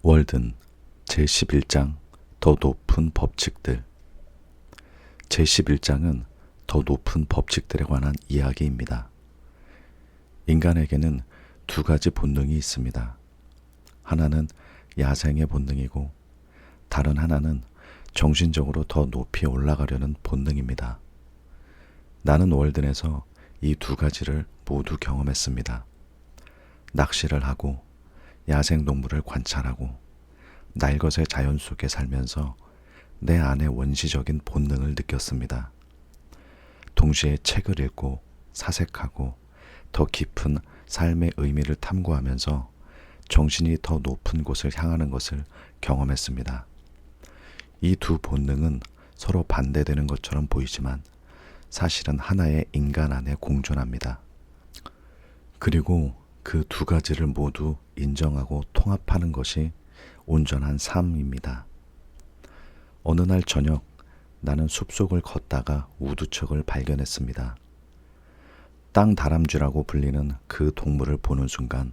월든 제11장 더 높은 법칙들. 제11장은 더 높은 법칙들에 관한 이야기입니다. 인간에게는 두 가지 본능이 있습니다. 하나는 야생의 본능이고 다른 하나는 정신적으로 더 높이 올라가려는 본능입니다. 나는 월든에서 이 두 가지를 모두 경험했습니다. 낚시를 하고 야생동물을 관찰하고 날것의 자연 속에 살면서 내 안의 원시적인 본능을 느꼈습니다. 동시에 책을 읽고 사색하고 더 깊은 삶의 의미를 탐구하면서 정신이 더 높은 곳을 향하는 것을 경험했습니다. 이 두 본능은 서로 반대되는 것처럼 보이지만 사실은 하나의 인간 안에 공존합니다. 그리고 그 두 가지를 모두 인정하고 통합하는 것이 온전한 삶입니다. 어느 날 저녁 나는 숲속을 걷다가 우두척을 발견했습니다. 땅다람쥐라고 불리는 그 동물을 보는 순간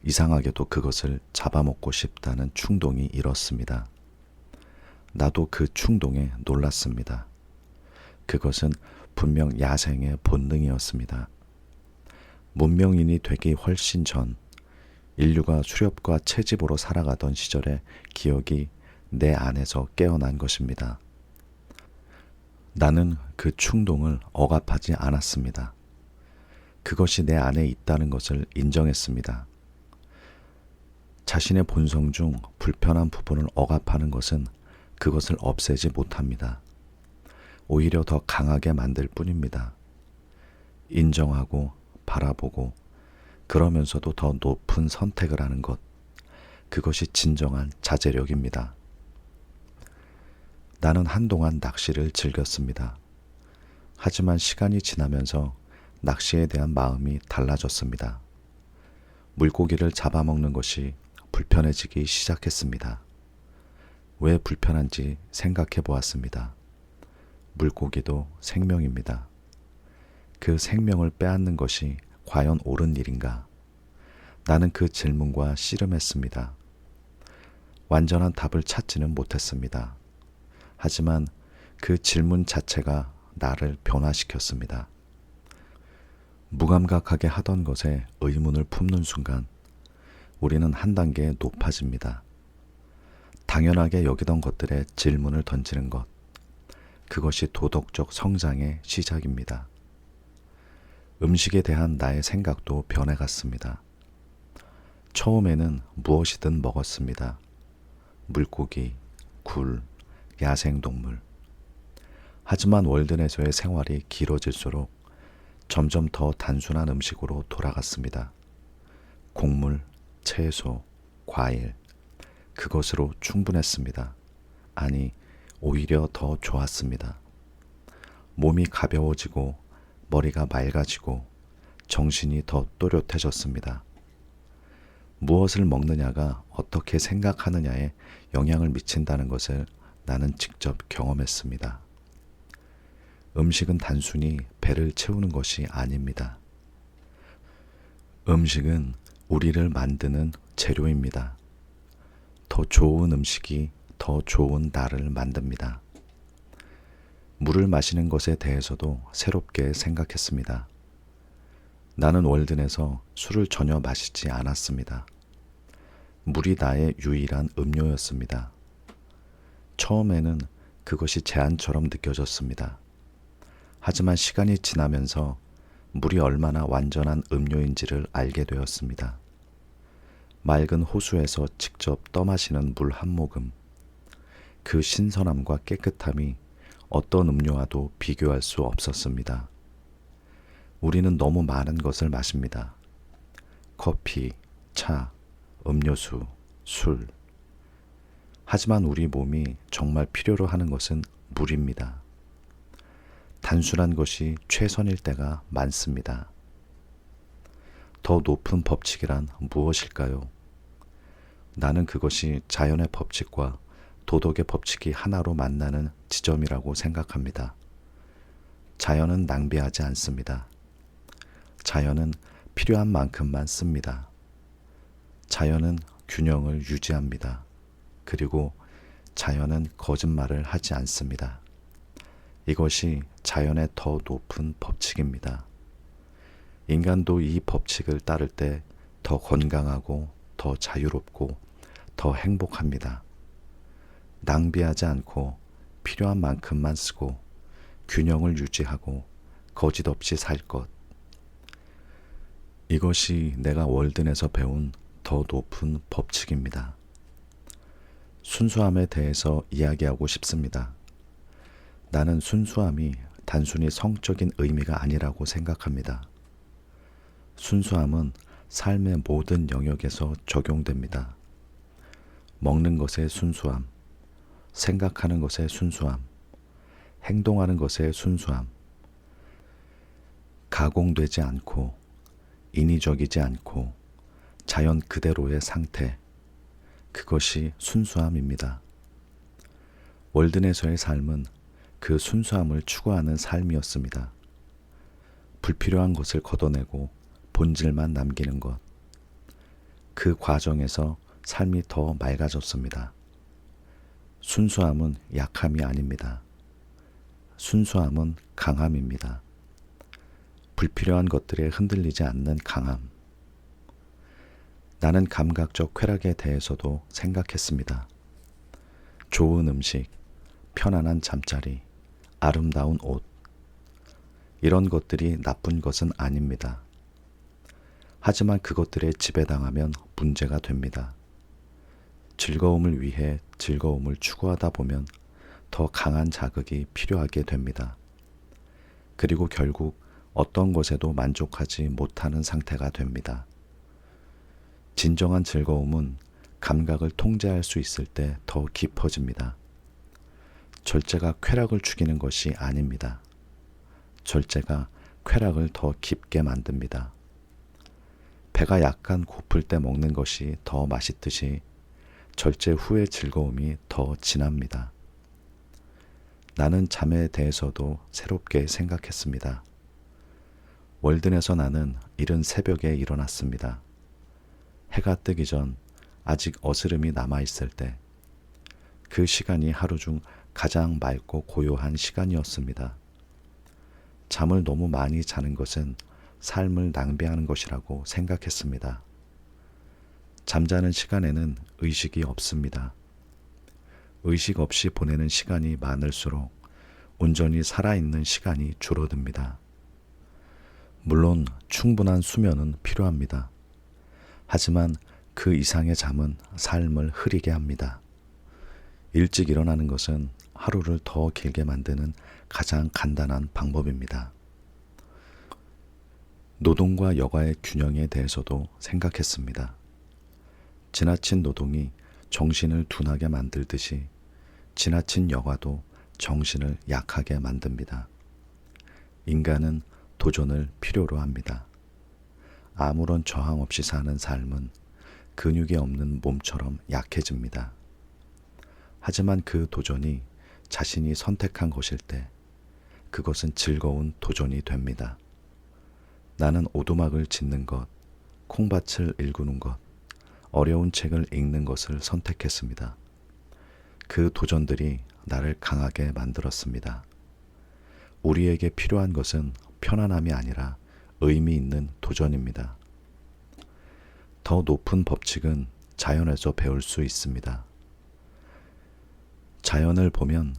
이상하게도 그것을 잡아먹고 싶다는 충동이 일었습니다. 나도 그 충동에 놀랐습니다. 그것은 분명 야생의 본능이었습니다. 문명인이 되기 훨씬 전 인류가 수렵과 채집으로 살아가던 시절의 기억이 내 안에서 깨어난 것입니다. 나는 그 충동을 억압하지 않았습니다. 그것이 내 안에 있다는 것을 인정했습니다. 자신의 본성 중 불편한 부분을 억압하는 것은 그것을 없애지 못합니다. 오히려 더 강하게 만들 뿐입니다. 인정하고 바라보고 그러면서도 더 높은 선택을 하는 것, 그것이 진정한 자제력입니다. 나는 한동안 낚시를 즐겼습니다. 하지만 시간이 지나면서 낚시에 대한 마음이 달라졌습니다. 물고기를 잡아먹는 것이 불편해지기 시작했습니다. 왜 불편한지 생각해 보았습니다. 물고기도 생명입니다. 그 생명을 빼앗는 것이 과연 옳은 일인가? 나는 그 질문과 씨름했습니다. 완전한 답을 찾지는 못했습니다. 하지만 그 질문 자체가 나를 변화시켰습니다. 무감각하게 하던 것에 의문을 품는 순간 우리는 한 단계 높아집니다. 당연하게 여기던 것들에 질문을 던지는 것, 그것이 도덕적 성장의 시작입니다. 음식에 대한 나의 생각도 변해갔습니다. 처음에는 무엇이든 먹었습니다. 물고기, 굴, 야생동물. 하지만 월든에서의 생활이 길어질수록 점점 더 단순한 음식으로 돌아갔습니다. 곡물, 채소, 과일, 그것으로 충분했습니다. 아니, 오히려 더 좋았습니다. 몸이 가벼워지고 머리가 맑아지고 정신이 더 또렷해졌습니다. 무엇을 먹느냐가 어떻게 생각하느냐에 영향을 미친다는 것을 나는 직접 경험했습니다. 음식은 단순히 배를 채우는 것이 아닙니다. 음식은 우리를 만드는 재료입니다. 더 좋은 음식이 더 좋은 나를 만듭니다. 물을 마시는 것에 대해서도 새롭게 생각했습니다. 나는 월든에서 술을 전혀 마시지 않았습니다. 물이 나의 유일한 음료였습니다. 처음에는 그것이 제한처럼 느껴졌습니다. 하지만 시간이 지나면서 물이 얼마나 완전한 음료인지를 알게 되었습니다. 맑은 호수에서 직접 떠마시는 물 한 모금, 그 신선함과 깨끗함이 어떤 음료와도 비교할 수 없었습니다. 우리는 너무 많은 것을 마십니다. 커피, 차, 음료수, 술. 하지만 우리 몸이 정말 필요로 하는 것은 물입니다. 단순한 것이 최선일 때가 많습니다. 더 높은 법칙이란 무엇일까요? 나는 그것이 자연의 법칙과 도덕의 법칙이 하나로 만나는 지점이라고 생각합니다. 자연은 낭비하지 않습니다. 자연은 필요한 만큼만 씁니다. 자연은 균형을 유지합니다. 그리고 자연은 거짓말을 하지 않습니다. 이것이 자연의 더 높은 법칙입니다. 인간도 이 법칙을 따를 때 더 건강하고 더 자유롭고 더 행복합니다. 낭비하지 않고 필요한 만큼만 쓰고 균형을 유지하고 거짓 없이 살 것. 이것이 내가 월든에서 배운 더 높은 법칙입니다. 순수함에 대해서 이야기하고 싶습니다. 나는 순수함이 단순히 성적인 의미가 아니라고 생각합니다. 순수함은 삶의 모든 영역에서 적용됩니다. 먹는 것의 순수함, 생각하는 것의 순수함, 행동하는 것의 순수함, 가공되지 않고 인위적이지 않고 자연 그대로의 상태, 그것이 순수함입니다. 월든에서의 삶은 그 순수함을 추구하는 삶이었습니다. 불필요한 것을 걷어내고 본질만 남기는 것. 그 과정에서 삶이 더 맑아졌습니다. 순수함은 약함이 아닙니다. 순수함은 강함입니다. 불필요한 것들에 흔들리지 않는 강함. 나는 감각적 쾌락에 대해서도 생각했습니다. 좋은 음식, 편안한 잠자리, 아름다운 옷. 이런 것들이 나쁜 것은 아닙니다. 하지만 그것들에 지배당하면 문제가 됩니다. 즐거움을 위해 즐거움을 추구하다 보면 더 강한 자극이 필요하게 됩니다. 그리고 결국 어떤 것에도 만족하지 못하는 상태가 됩니다. 진정한 즐거움은 감각을 통제할 수 있을 때 더 깊어집니다. 절제가 쾌락을 죽이는 것이 아닙니다. 절제가 쾌락을 더 깊게 만듭니다. 배가 약간 고플 때 먹는 것이 더 맛있듯이 절제 후의 즐거움이 더 진합니다. 나는 잠에 대해서도 새롭게 생각했습니다. 월든에서 나는 이른 새벽에 일어났습니다. 해가 뜨기 전 아직 어스름이 남아있을 때, 그 시간이 하루 중 가장 맑고 고요한 시간이었습니다. 잠을 너무 많이 자는 것은 삶을 낭비하는 것이라고 생각했습니다. 잠자는 시간에는 의식이 없습니다. 의식 없이 보내는 시간이 많을수록 온전히 살아있는 시간이 줄어듭니다. 물론 충분한 수면은 필요합니다. 하지만 그 이상의 잠은 삶을 흐리게 합니다. 일찍 일어나는 것은 하루를 더 길게 만드는 가장 간단한 방법입니다. 노동과 여가의 균형에 대해서도 생각했습니다. 지나친 노동이 정신을 둔하게 만들듯이 지나친 여가도 정신을 약하게 만듭니다. 인간은 도전을 필요로 합니다. 아무런 저항 없이 사는 삶은 근육이 없는 몸처럼 약해집니다. 하지만 그 도전이 자신이 선택한 것일 때 그것은 즐거운 도전이 됩니다. 나는 오두막을 짓는 것, 콩밭을 일구는 것, 어려운 책을 읽는 것을 선택했습니다. 그 도전들이 나를 강하게 만들었습니다. 우리에게 필요한 것은 편안함이 아니라 의미 있는 도전입니다. 더 높은 법칙은 자연에서 배울 수 있습니다. 자연을 보면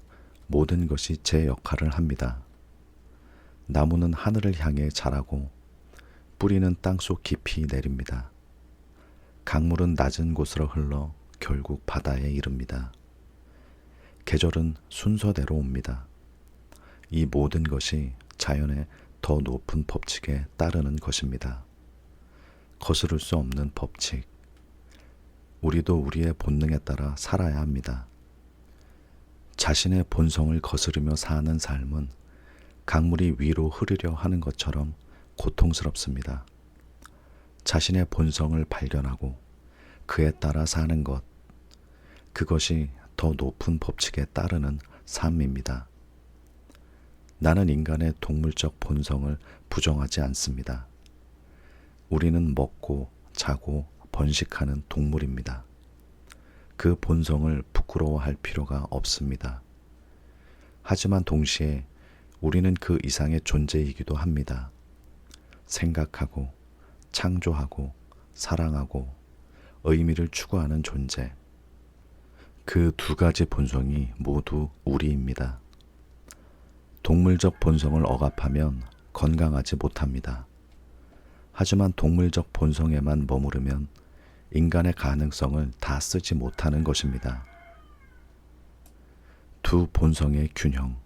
모든 것이 제 역할을 합니다. 나무는 하늘을 향해 자라고 뿌리는 땅속 깊이 내립니다. 강물은 낮은 곳으로 흘러 결국 바다에 이릅니다. 계절은 순서대로 옵니다. 이 모든 것이 자연의 더 높은 법칙에 따르는 것입니다. 거스를 수 없는 법칙. 우리도 우리의 본능에 따라 살아야 합니다. 자신의 본성을 거스르며 사는 삶은 강물이 위로 흐르려 하는 것처럼 고통스럽습니다. 자신의 본성을 발견하고 그에 따라 사는 것, 그것이 더 높은 법칙에 따르는 삶입니다. 나는 인간의 동물적 본성을 부정하지 않습니다. 우리는 먹고 자고 번식하는 동물입니다. 그 본성을 부끄러워할 필요가 없습니다. 하지만 동시에 우리는 그 이상의 존재이기도 합니다. 생각하고, 창조하고, 사랑하고, 의미를 추구하는 존재. 그 두 가지 본성이 모두 우리입니다. 동물적 본성을 억압하면 건강하지 못합니다. 하지만 동물적 본성에만 머무르면 인간의 가능성을 다 쓰지 못하는 것입니다. 두 본성의 균형.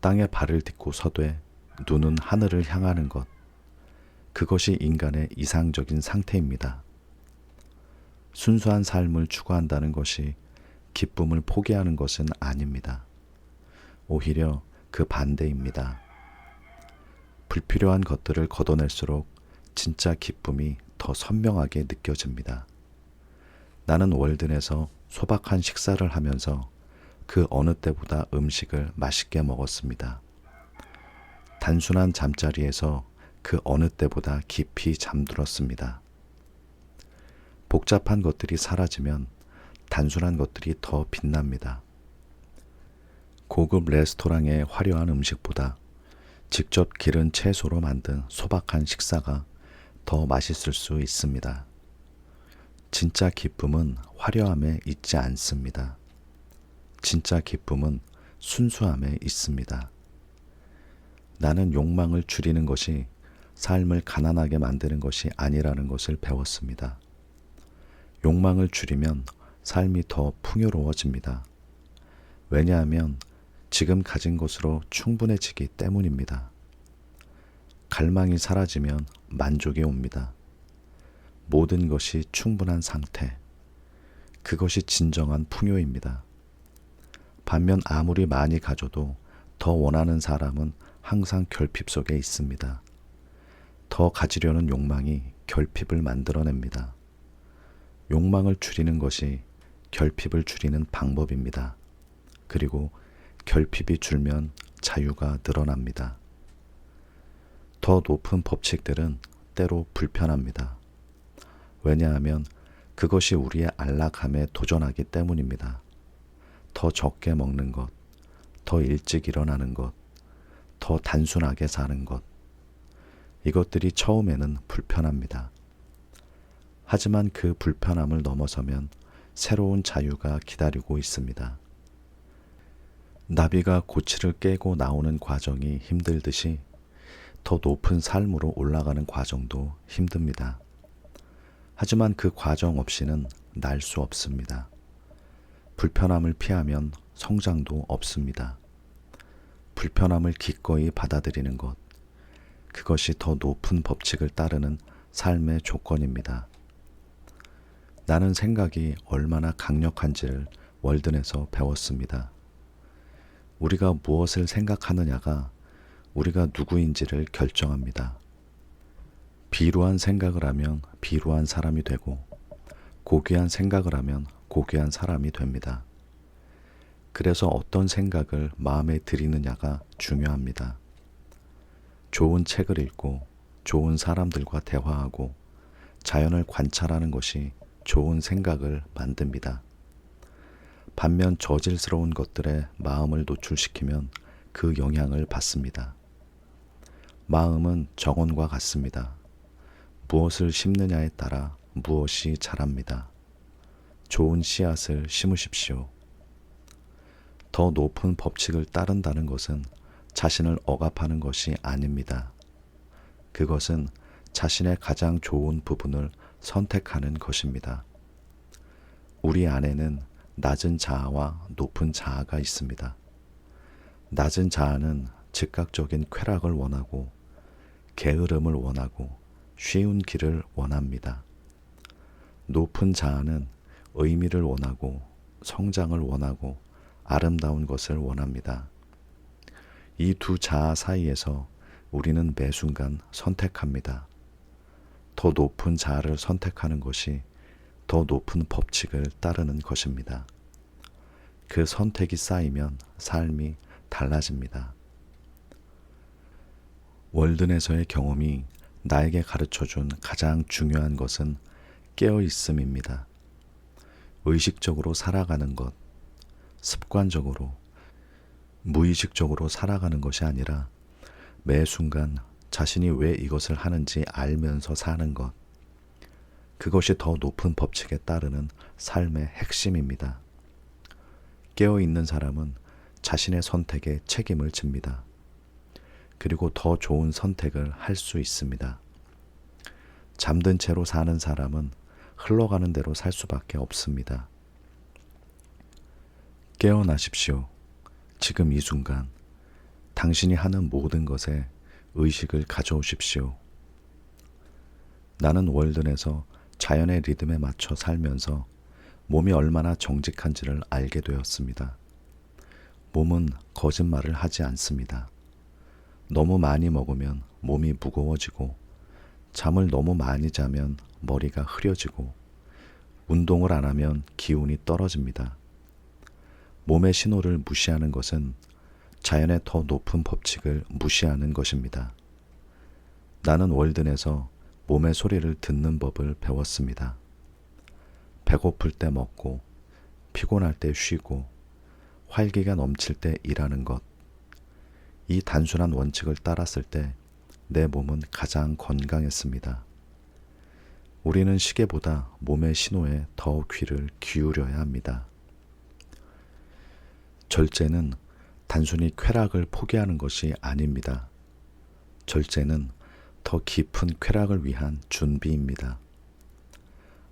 땅에 발을 딛고 서되 눈은 하늘을 향하는 것. 그것이 인간의 이상적인 상태입니다. 순수한 삶을 추구한다는 것이 기쁨을 포기하는 것은 아닙니다. 오히려 그 반대입니다. 불필요한 것들을 걷어낼수록 진짜 기쁨이 더 선명하게 느껴집니다. 나는 월든에서 소박한 식사를 하면서 그 어느 때보다 음식을 맛있게 먹었습니다. 단순한 잠자리에서 그 어느 때보다 깊이 잠들었습니다. 복잡한 것들이 사라지면 단순한 것들이 더 빛납니다. 고급 레스토랑의 화려한 음식보다 직접 기른 채소로 만든 소박한 식사가 더 맛있을 수 있습니다. 진짜 기쁨은 화려함에 있지 않습니다. 진짜 기쁨은 순수함에 있습니다. 나는 욕망을 줄이는 것이 삶을 가난하게 만드는 것이 아니라는 것을 배웠습니다. 욕망을 줄이면 삶이 더 풍요로워집니다. 왜냐하면 지금 가진 것으로 충분해지기 때문입니다. 갈망이 사라지면 만족이 옵니다. 모든 것이 충분한 상태. 그것이 진정한 풍요입니다. 반면 아무리 많이 가져도 더 원하는 사람은 항상 결핍 속에 있습니다. 더 가지려는 욕망이 결핍을 만들어냅니다. 욕망을 줄이는 것이 결핍을 줄이는 방법입니다. 그리고 결핍이 줄면 자유가 늘어납니다. 더 높은 법칙들은 때로 불편합니다. 왜냐하면 그것이 우리의 안락함에 도전하기 때문입니다. 더 적게 먹는 것, 더 일찍 일어나는 것, 더 단순하게 사는 것. 이것들이 처음에는 불편합니다. 하지만 그 불편함을 넘어서면 새로운 자유가 기다리고 있습니다. 나비가 고치를 깨고 나오는 과정이 힘들듯이 더 높은 삶으로 올라가는 과정도 힘듭니다. 하지만 그 과정 없이는 날 수 없습니다. 불편함을 피하면 성장도 없습니다. 불편함을 기꺼이 받아들이는 것, 그것이 더 높은 법칙을 따르는 삶의 조건입니다. 나는 생각이 얼마나 강력한지를 월든에서 배웠습니다. 우리가 무엇을 생각하느냐가 우리가 누구인지를 결정합니다. 비루한 생각을 하면 비루한 사람이 되고 고귀한 생각을 하면 고귀한 사람이 됩니다. 그래서 어떤 생각을 마음에 들이느냐가 중요합니다. 좋은 책을 읽고 좋은 사람들과 대화하고 자연을 관찰하는 것이 좋은 생각을 만듭니다. 반면 저질스러운 것들에 마음을 노출시키면 그 영향을 받습니다. 마음은 정원과 같습니다. 무엇을 심느냐에 따라 무엇이 자랍니다. 좋은 씨앗을 심으십시오. 더 높은 법칙을 따른다는 것은 자신을 억압하는 것이 아닙니다. 그것은 자신의 가장 좋은 부분을 선택하는 것입니다. 우리 안에는 낮은 자아와 높은 자아가 있습니다. 낮은 자아는 즉각적인 쾌락을 원하고 게으름을 원하고 쉬운 길을 원합니다. 높은 자아는 의미를 원하고 성장을 원하고 아름다운 것을 원합니다. 이 두 자아 사이에서 우리는 매 순간 선택합니다. 더 높은 자아를 선택하는 것이 더 높은 법칙을 따르는 것입니다. 그 선택이 쌓이면 삶이 달라집니다. 월든에서의 경험이 나에게 가르쳐준 가장 중요한 것은 깨어있음입니다. 의식적으로 살아가는 것, 습관적으로, 무의식적으로 살아가는 것이 아니라 매 순간 자신이 왜 이것을 하는지 알면서 사는 것, 그것이 더 높은 법칙에 따르는 삶의 핵심입니다. 깨어있는 사람은 자신의 선택에 책임을 집니다. 그리고 더 좋은 선택을 할 수 있습니다. 잠든 채로 사는 사람은 흘러가는 대로 살 수밖에 없습니다. 깨어나십시오. 지금 이 순간 당신이 하는 모든 것에 의식을 가져오십시오. 나는 월든에서 자연의 리듬에 맞춰 살면서 몸이 얼마나 정직한지를 알게 되었습니다. 몸은 거짓말을 하지 않습니다. 너무 많이 먹으면 몸이 무거워지고, 잠을 너무 많이 자면 머리가 흐려지고, 운동을 안 하면 기운이 떨어집니다. 몸의 신호를 무시하는 것은 자연의 더 높은 법칙을 무시하는 것입니다. 나는 월든에서 몸의 소리를 듣는 법을 배웠습니다. 배고플 때 먹고, 피곤할 때 쉬고, 활기가 넘칠 때 일하는 것. 이 단순한 원칙을 따랐을 때 내 몸은 가장 건강했습니다. 우리는 시계보다 몸의 신호에 더 귀를 기울여야 합니다. 절제는 단순히 쾌락을 포기하는 것이 아닙니다. 절제는 더 깊은 쾌락을 위한 준비입니다.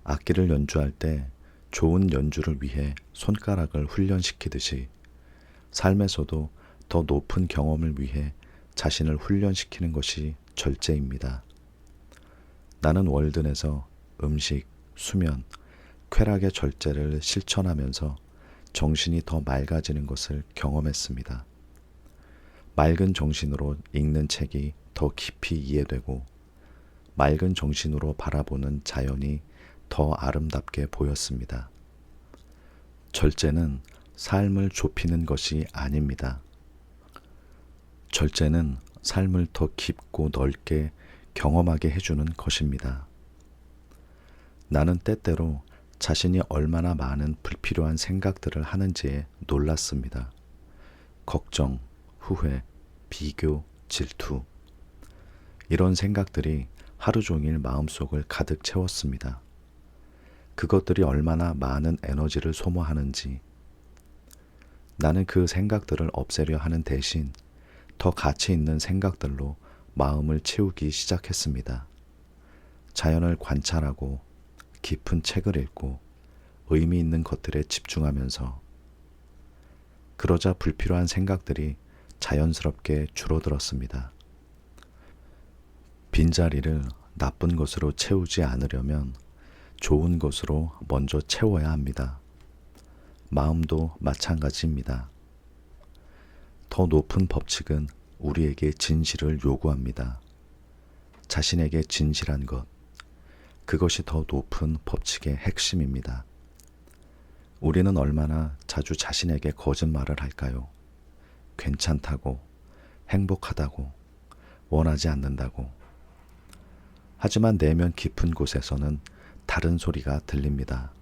악기를 연주할 때 좋은 연주를 위해 손가락을 훈련시키듯이 삶에서도 더 높은 경험을 위해 자신을 훈련시키는 것이 절제입니다. 나는 월든에서 음식, 수면, 쾌락의 절제를 실천하면서 정신이 더 맑아지는 것을 경험했습니다. 맑은 정신으로 읽는 책이 더 깊이 이해되고, 맑은 정신으로 바라보는 자연이 더 아름답게 보였습니다. 절제는 삶을 좁히는 것이 아닙니다. 절제는 삶을 더 깊고 넓게 경험하게 해주는 것입니다. 나는 때때로 자신이 얼마나 많은 불필요한 생각들을 하는지에 놀랐습니다. 걱정, 후회, 비교, 질투. 이런 생각들이 하루 종일 마음속을 가득 채웠습니다. 그것들이 얼마나 많은 에너지를 소모하는지. 나는 그 생각들을 없애려 하는 대신 더 가치 있는 생각들로 마음을 채우기 시작했습니다. 자연을 관찰하고 깊은 책을 읽고 의미 있는 것들에 집중하면서, 그러자 불필요한 생각들이 자연스럽게 줄어들었습니다. 빈자리를 나쁜 것으로 채우지 않으려면 좋은 것으로 먼저 채워야 합니다. 마음도 마찬가지입니다. 더 높은 법칙은 우리에게 진실을 요구합니다. 자신에게 진실한 것, 그것이 더 높은 법칙의 핵심입니다. 우리는 얼마나 자주 자신에게 거짓말을 할까요? 괜찮다고, 행복하다고, 원하지 않는다고. 하지만 내면 깊은 곳에서는 다른 소리가 들립니다.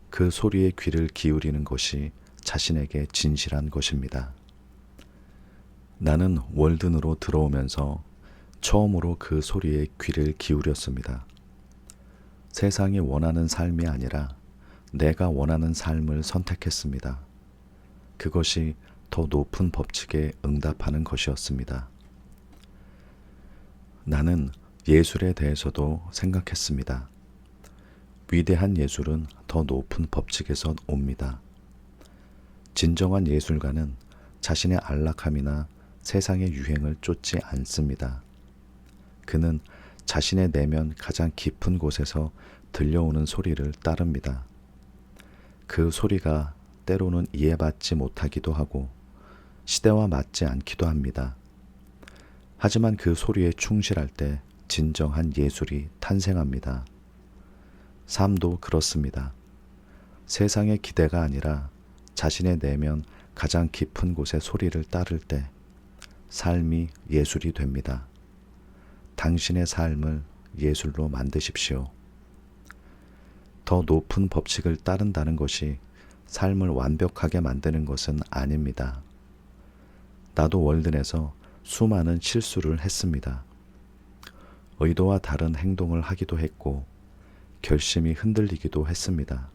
그 소리에 귀를 기울이는 것이 자신에게 진실한 것입니다. 나는 월든으로 들어오면서 처음으로 그 소리에 귀를 기울였습니다. 세상이 원하는 삶이 아니라 내가 원하는 삶을 선택했습니다. 그것이 더 높은 법칙에 응답하는 것이었습니다. 나는 예술에 대해서도 생각했습니다. 위대한 예술은 더 높은 법칙에서 옵니다. 진정한 예술가는 자신의 안락함이나 세상의 유행을 쫓지 않습니다. 그는 자신의 내면 가장 깊은 곳에서 들려오는 소리를 따릅니다. 그 소리가 때로는 이해받지 못하기도 하고 시대와 맞지 않기도 합니다. 하지만 그 소리에 충실할 때 진정한 예술이 탄생합니다. 삶도 그렇습니다. 세상의 기대가 아니라 자신의 내면 가장 깊은 곳의 소리를 따를 때 삶이 예술이 됩니다. 당신의 삶을 예술로 만드십시오. 더 높은 법칙을 따른다는 것이 삶을 완벽하게 만드는 것은 아닙니다. 나도 월든에서 수많은 실수를 했습니다. 의도와 다른 행동을 하기도 했고 결심이 흔들리기도 했습니다.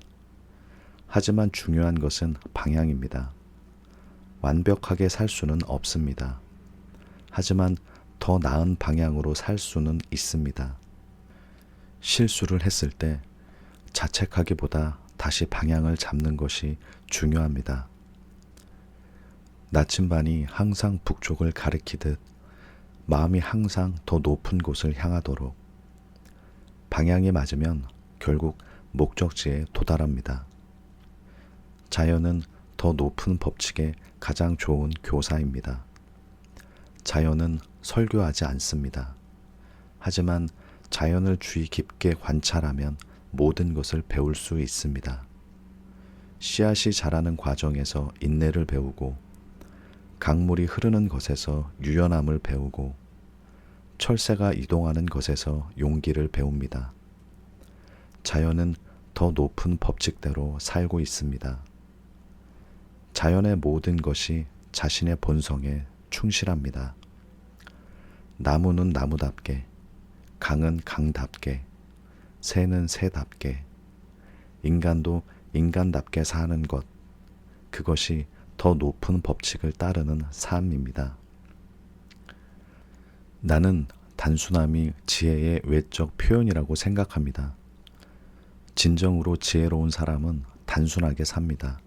하지만 중요한 것은 방향입니다. 완벽하게 살 수는 없습니다. 하지만 더 나은 방향으로 살 수는 있습니다. 실수를 했을 때 자책하기보다 다시 방향을 잡는 것이 중요합니다. 나침반이 항상 북쪽을 가리키듯 마음이 항상 더 높은 곳을 향하도록 방향이 맞으면 결국 목적지에 도달합니다. 자연은 더 높은 법칙에 가장 좋은 교사입니다. 자연은 설교하지 않습니다. 하지만 자연을 주의 깊게 관찰하면 모든 것을 배울 수 있습니다. 씨앗이 자라는 과정에서 인내를 배우고 강물이 흐르는 것에서 유연함을 배우고 철새가 이동하는 것에서 용기를 배웁니다. 자연은 더 높은 법칙대로 살고 있습니다. 자연의 모든 것이 자신의 본성에 충실합니다. 나무는 나무답게, 강은 강답게, 새는 새답게, 인간도 인간답게 사는 것, 그것이 더 높은 법칙을 따르는 삶입니다. 나는 단순함이 지혜의 외적 표현이라고 생각합니다. 진정으로 지혜로운 사람은 단순하게 삽니다.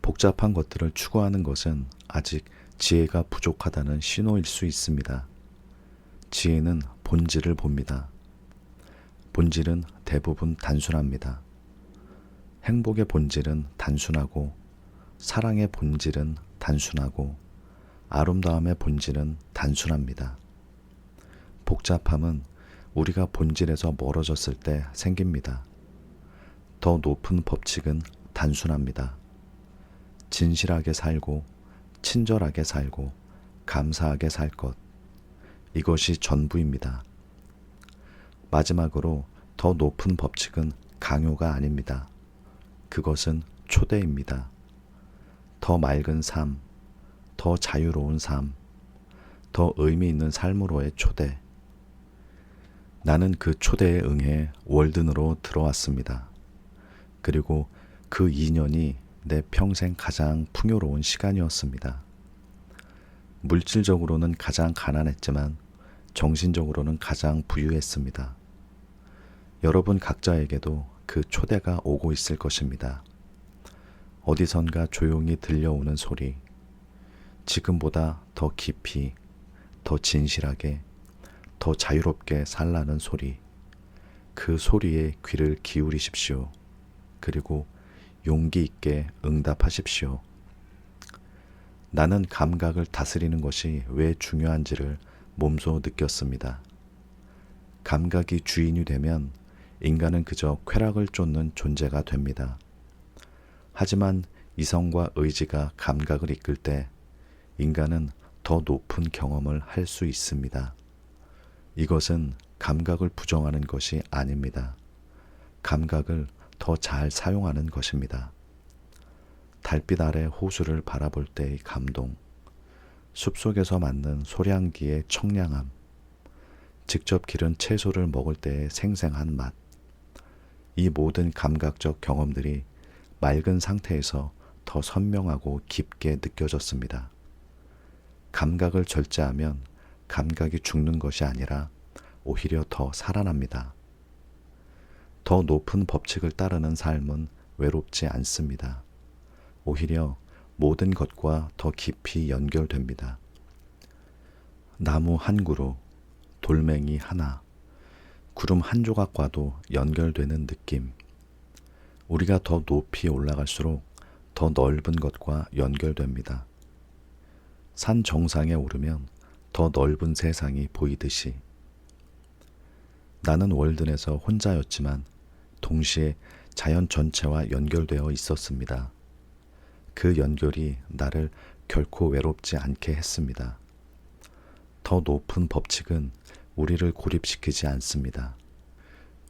복잡한 것들을 추구하는 것은 아직 지혜가 부족하다는 신호일 수 있습니다. 지혜는 본질을 봅니다. 본질은 대부분 단순합니다. 행복의 본질은 단순하고, 사랑의 본질은 단순하고, 아름다움의 본질은 단순합니다. 복잡함은 우리가 본질에서 멀어졌을 때 생깁니다. 더 높은 법칙은 단순합니다. 진실하게 살고, 친절하게 살고, 감사하게 살 것, 이것이 전부입니다. 마지막으로 더 높은 법칙은 강요가 아닙니다. 그것은 초대입니다. 더 맑은 삶, 더 자유로운 삶, 더 의미 있는 삶으로의 초대. 나는 그 초대에 응해 월든으로 들어왔습니다. 그리고 그 2년이 내 평생 가장 풍요로운 시간이었습니다. 물질적으로는 가장 가난했지만 정신적으로는 가장 부유했습니다. 여러분 각자에게도 그 초대가 오고 있을 것입니다. 어디선가 조용히 들려오는 소리, 지금보다 더 깊이, 더 진실하게, 더 자유롭게 살라는 소리, 그 소리에 귀를 기울이십시오. 그리고 용기 있게 응답하십시오. 나는 감각을 다스리는 것이 왜 중요한지를 몸소 느꼈습니다. 감각이 주인이 되면 인간은 그저 쾌락을 쫓는 존재가 됩니다. 하지만 이성과 의지가 감각을 이끌 때 인간은 더 높은 경험을 할 수 있습니다. 이것은 감각을 부정하는 것이 아닙니다. 감각을 더 잘 사용하는 것입니다. 달빛 아래 호수를 바라볼 때의 감동, 숲속에서 맡는 소량기의 청량함, 직접 기른 채소를 먹을 때의 생생한 맛, 이 모든 감각적 경험들이 맑은 상태에서 더 선명하고 깊게 느껴졌습니다. 감각을 절제하면 감각이 죽는 것이 아니라 오히려 더 살아납니다. 더 높은 법칙을 따르는 삶은 외롭지 않습니다. 오히려 모든 것과 더 깊이 연결됩니다. 나무 한 그루, 돌멩이 하나, 구름 한 조각과도 연결되는 느낌. 우리가 더 높이 올라갈수록 더 넓은 것과 연결됩니다. 산 정상에 오르면 더 넓은 세상이 보이듯이. 나는 월든에서 혼자였지만 동시에 자연 전체와 연결되어 있었습니다. 그 연결이 나를 결코 외롭지 않게 했습니다. 더 높은 법칙은 우리를 고립시키지 않습니다.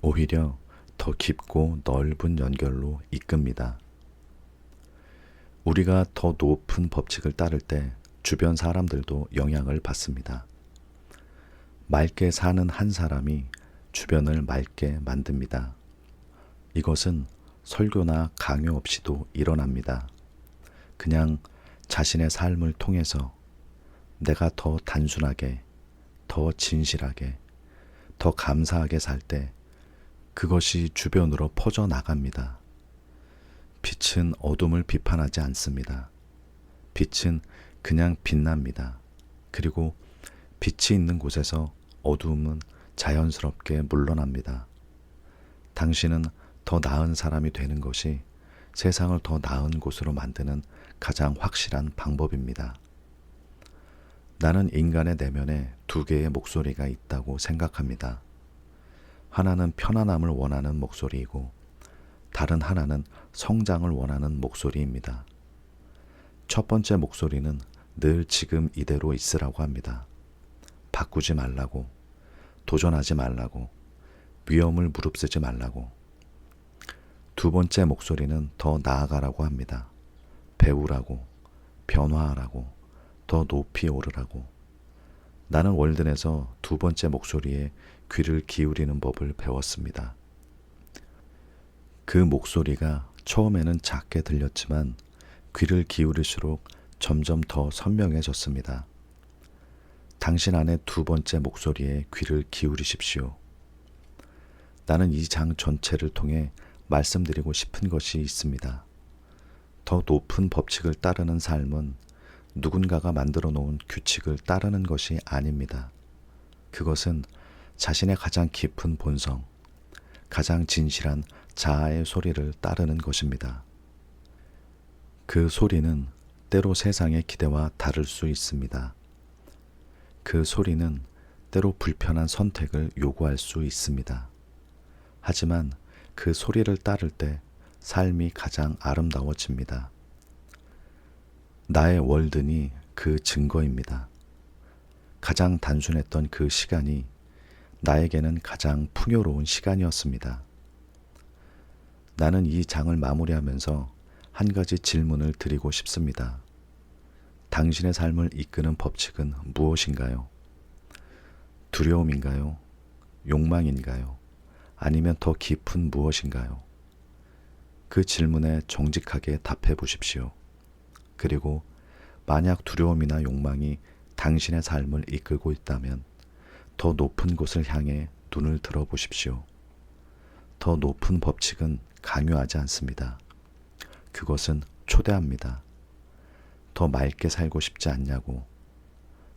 오히려 더 깊고 넓은 연결로 이끕니다. 우리가 더 높은 법칙을 따를 때 주변 사람들도 영향을 받습니다. 맑게 사는 한 사람이 주변을 맑게 만듭니다. 이것은 설교나 강요 없이도 일어납니다. 그냥 자신의 삶을 통해서 내가 더 단순하게, 더 진실하게, 더 감사하게 살 때 그것이 주변으로 퍼져나갑니다. 빛은 어둠을 비판하지 않습니다. 빛은 그냥 빛납니다. 그리고 빛이 있는 곳에서 어두움은 자연스럽게 물러납니다. 당신은 더 나은 사람이 되는 것이 세상을 더 나은 곳으로 만드는 가장 확실한 방법입니다. 나는 인간의 내면에 두 개의 목소리가 있다고 생각합니다. 하나는 편안함을 원하는 목소리이고 다른 하나는 성장을 원하는 목소리입니다. 첫 번째 목소리는 늘 지금 이대로 있으라고 합니다. 바꾸지 말라고, 도전하지 말라고, 위험을 무릅쓰지 말라고. 두 번째 목소리는 더 나아가라고 합니다. 배우라고, 변화하라고, 더 높이 오르라고. 나는 월든에서 두 번째 목소리에 귀를 기울이는 법을 배웠습니다. 그 목소리가 처음에는 작게 들렸지만 귀를 기울일수록 점점 더 선명해졌습니다. 당신 안의 두 번째 목소리에 귀를 기울이십시오. 나는 이 장 전체를 통해 말씀드리고 싶은 것이 있습니다. 더 높은 법칙을 따르는 삶은 누군가가 만들어 놓은 규칙을 따르는 것이 아닙니다. 그것은 자신의 가장 깊은 본성, 가장 진실한 자아의 소리를 따르는 것입니다. 그 소리는 때로 세상의 기대와 다를 수 있습니다. 그 소리는 때로 불편한 선택을 요구할 수 있습니다. 하지만 그 소리를 따를 때 삶이 가장 아름다워집니다. 나의 월든이 그 증거입니다. 가장 단순했던 그 시간이 나에게는 가장 풍요로운 시간이었습니다. 나는 이 장을 마무리하면서 한 가지 질문을 드리고 싶습니다. 당신의 삶을 이끄는 법칙은 무엇인가요? 두려움인가요? 욕망인가요? 아니면 더 깊은 무엇인가요? 그 질문에 정직하게 답해 보십시오. 그리고 만약 두려움이나 욕망이 당신의 삶을 이끌고 있다면 더 높은 곳을 향해 눈을 들어 보십시오. 더 높은 법칙은 강요하지 않습니다. 그것은 초대합니다. 더 맑게 살고 싶지 않냐고,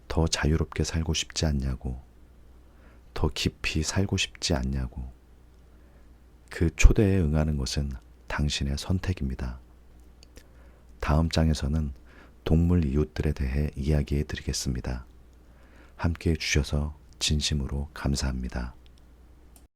더 자유롭게 살고 싶지 않냐고, 더 깊이 살고 싶지 않냐고. 그 초대에 응하는 것은 당신의 선택입니다. 다음 장에서는 동물 이웃들에 대해 이야기해 드리겠습니다. 함께 해주셔서 진심으로 감사합니다.